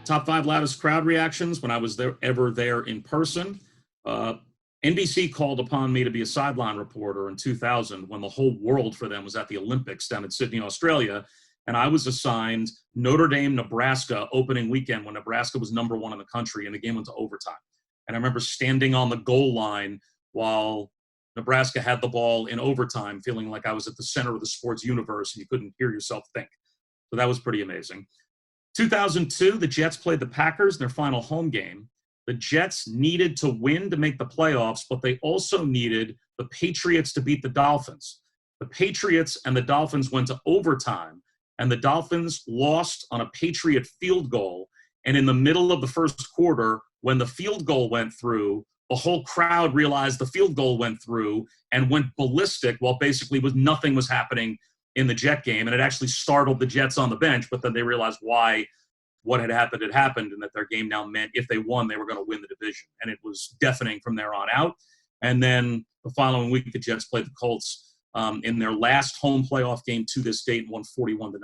top 5 loudest crowd reactions when I was ever there in person. NBC called upon me to be a sideline reporter in 2000 when the whole world for them was at the Olympics down in Sydney, Australia. And I was assigned Notre Dame, Nebraska opening weekend when Nebraska was #1 in the country and the game went to overtime. And I remember standing on the goal line while Nebraska had the ball in overtime, feeling like I was at the center of the sports universe and you couldn't hear yourself think. So that was pretty amazing. 2002, the Jets played the Packers in their final home game. The Jets needed to win to make the playoffs, but they also needed the Patriots to beat the Dolphins. The Patriots and the Dolphins went to overtime, and the Dolphins lost on a Patriot field goal. And in the middle of the first quarter, when the field goal went through, the whole crowd realized the field goal went through and went ballistic while basically nothing was happening in the Jet game. And it actually startled the Jets on the bench, but then they realized what had happened, and that their game now meant if they won, they were going to win the division. And it was deafening from there on out. And then the following week, the Jets played the Colts in their last home playoff game to this date and won 41-0.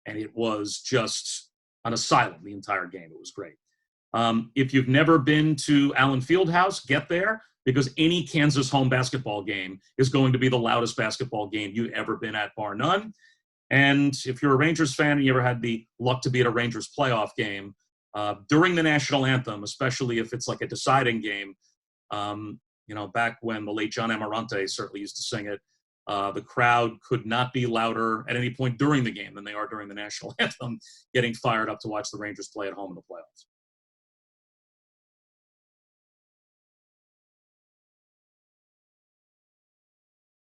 And it was just an asylum the entire game. It was great. If you've never been to Allen Fieldhouse, get there, because any Kansas home basketball game is going to be the loudest basketball game you've ever been at, bar none. And if you're a Rangers fan and you ever had the luck to be at a Rangers playoff game, during the national anthem, especially if it's like a deciding game, back when the late John Amarante certainly used to sing it, the crowd could not be louder at any point during the game than they are during the national anthem, getting fired up to watch the Rangers play at home in the playoffs.